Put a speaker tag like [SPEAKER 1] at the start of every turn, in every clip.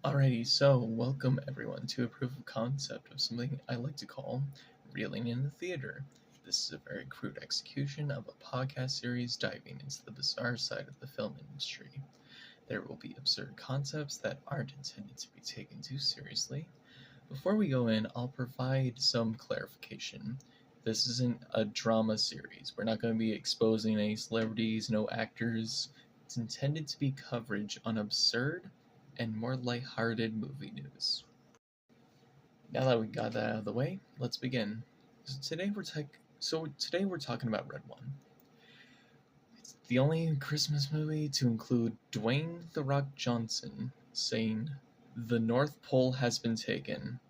[SPEAKER 1] Alrighty, so welcome everyone to a proof of concept of something I like to call Reeling in the Theater. This is a very crude execution of a podcast series diving into the bizarre side of the film industry. There will be absurd concepts that aren't intended to be taken too seriously. Before we go in, I'll provide some clarification. This isn't a drama series. We're not going to be exposing any celebrities, no actors. It's intended to be coverage on absurd and more lighthearted movie news. Now that we got that out of the way, let's begin. Today we're talking about Red One. It's the only Christmas movie to include Dwayne "The Rock" Johnson saying, "The North Pole has been taken."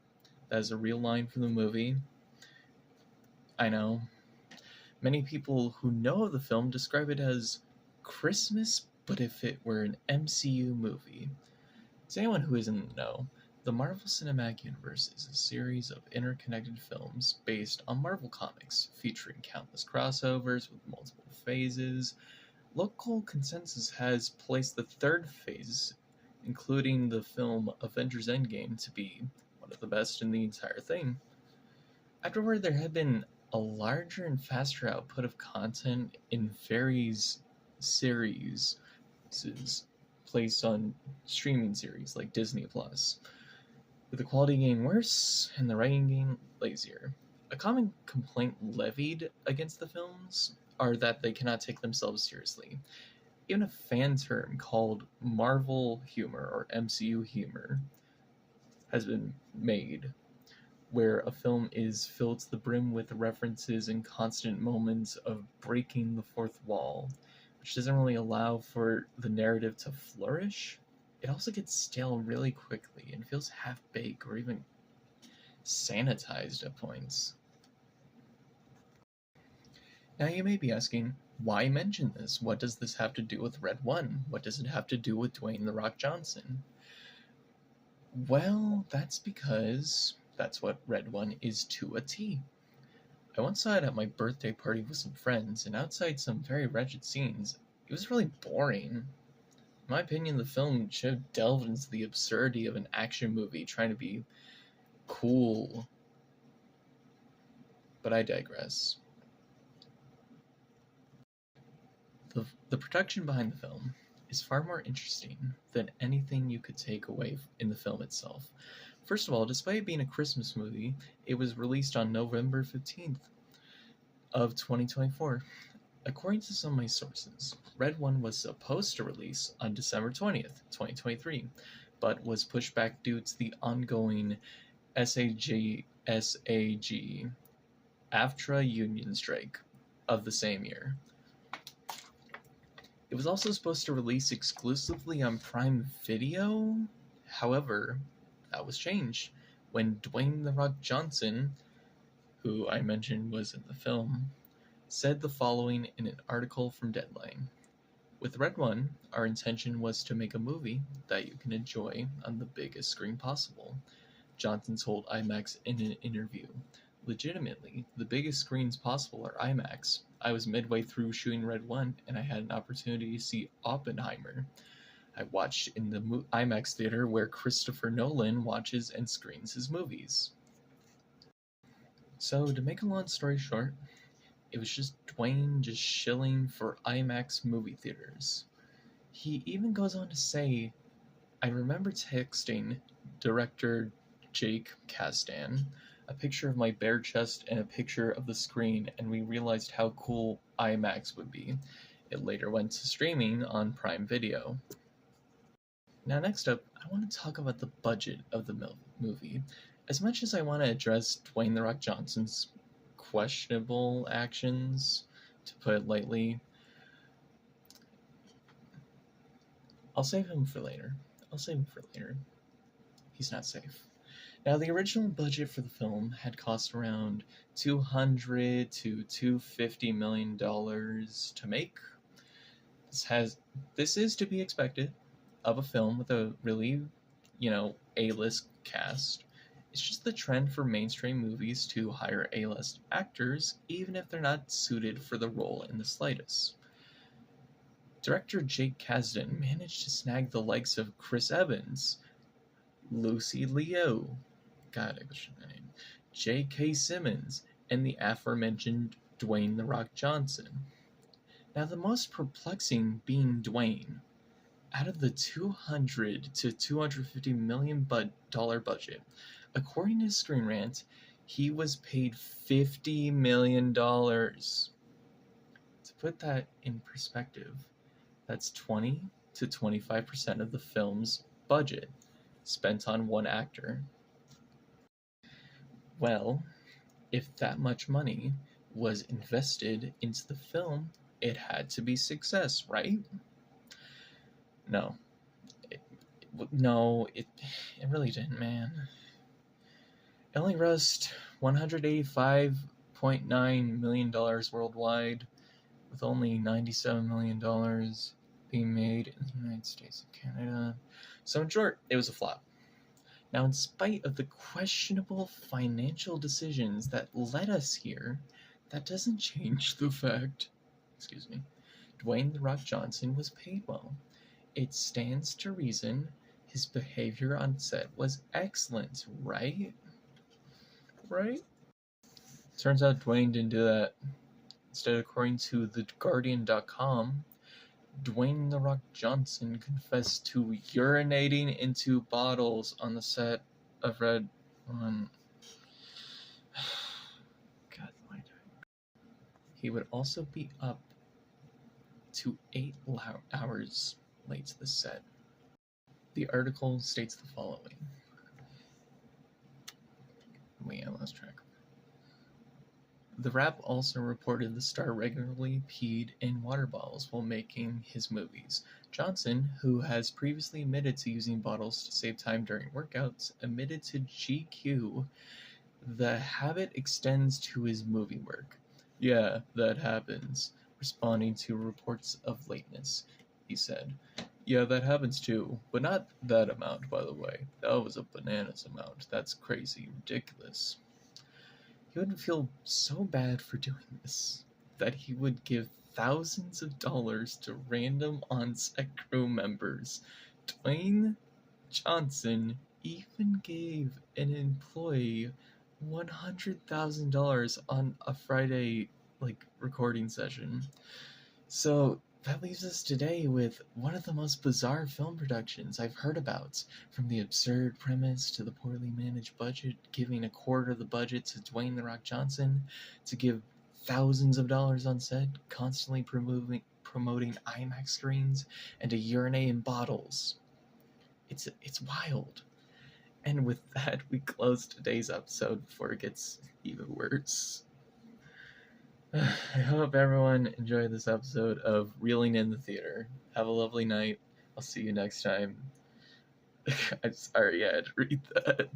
[SPEAKER 1] That is a real line from the movie. I know. Many people who know of the film describe it as Christmas, but if it were an MCU movie. To anyone who isn't in the know, the Marvel Cinematic Universe is a series of interconnected films based on Marvel Comics, featuring countless crossovers with multiple phases. Local consensus has placed the third phase, including the film Avengers Endgame, to be one of the best in the entire thing. Afterward, there had been a larger and faster output of content in various series placed on streaming series like Disney Plus, with the quality getting worse and the writing getting lazier. A common complaint levied against the films are that they cannot take themselves seriously. Even a fan term called Marvel humor or MCU humor has been made, where a film is filled to the brim with references and constant moments of breaking the fourth wall, which doesn't really allow for the narrative to flourish. It also gets stale really quickly and feels half-baked or even sanitized at points. Now you may be asking, why mention this? What does this have to do with Red One? What does it have to do with Dwayne "The Rock" Johnson? Well, that's because that's what Red One is to a T. I once saw it at my birthday party with some friends, and outside some very wretched scenes, it was really boring. In my opinion, the film should have delved into the absurdity of an action movie trying to be cool. But I digress. The production behind the film is far more interesting than anything you could take away in the film itself. First of all, despite it being a Christmas movie, it was released on November 15th of 2024. According to some of my sources, Red One was supposed to release on December 20th, 2023, but was pushed back due to the ongoing SAG AFTRA union strike of the same year. It was also supposed to release exclusively on Prime Video. However, that was changed when Dwayne "The Rock" Johnson, who I mentioned was in the film, said the following in an article from Deadline. "With Red One, our intention was to make a movie that you can enjoy on the biggest screen possible," Johnson told IMAX in an interview. "Legitimately, the biggest screens possible are IMAX. I was midway through shooting Red One, and I had an opportunity to see Oppenheimer. I watched in the IMAX theater where Christopher Nolan watches and screens his movies." So, to make a long story short, it was just Dwayne just shilling for IMAX movie theaters. He even goes on to say, "I remember texting director Jake Kasdan a picture of my bare chest and a picture of the screen, and we realized how cool IMAX would be." It later went to streaming on Prime Video. Now next up, I want to talk about the budget of the movie. As much as I want to address Dwayne "The Rock" Johnson's questionable actions, to put it lightly, I'll save him for later. He's not safe. Now, the original budget for the film had cost around $200 to $250 million to make. This is to be expected of a film with a really, A-list cast. It's just the trend for mainstream movies to hire A-list actors, even if they're not suited for the role in the slightest. Director Jake Kasdan managed to snag the likes of Chris Evans, Lucy Liu, God, I butchered that name, J.K. Simmons, and the aforementioned Dwayne "The Rock" Johnson. Now, the most perplexing being Dwayne. Out of the $200 to $250 million budget, according to Screen Rant, he was paid $50 million. To put that in perspective, that's 20 to 25% of the film's budget spent on one actor. Well, if that much money was invested into the film, it had to be success, right? No. It really didn't, man. It only grossed $185.9 million worldwide, with only $97 million being made in the United States and Canada. So in short, it was a flop. Now, in spite of the questionable financial decisions that led us here, that doesn't change the fact, Dwayne "The Rock" Johnson was paid well. It stands to reason his behavior on set was excellent, right? Right? Turns out Dwayne didn't do that. Instead, according to TheGuardian.com, Dwayne "The Rock" Johnson confessed to urinating into bottles on the set of Red One. God, why do He would also be up to 8 hours late to the set. The article states the following. Wait, I lost track. The Wrap also reported the star regularly peed in water bottles while making his movies. Johnson, who has previously admitted to using bottles to save time during workouts, admitted to GQ the habit extends to his movie work. Yeah, that happens. Responding to reports of lateness, he said. Yeah, that happens too, but not that amount, by the way. That was a bananas amount. That's crazy, ridiculous. He would feel so bad for doing this that he would give thousands of dollars to random on-set crew members. Dwayne Johnson even gave an employee $100,000 on a Friday recording session. So that leaves us today with one of the most bizarre film productions I've heard about, from the absurd premise to the poorly managed budget, giving a quarter of the budget to Dwayne "The Rock" Johnson to give thousands of dollars on set, constantly promoting IMAX screens, and to urinate in bottles. It's wild. And with that, we close today's episode before it gets even worse. I hope everyone enjoyed this episode of Reeling in the Theater. Have a lovely night. I'll see you next time. I'm sorry I had to read that.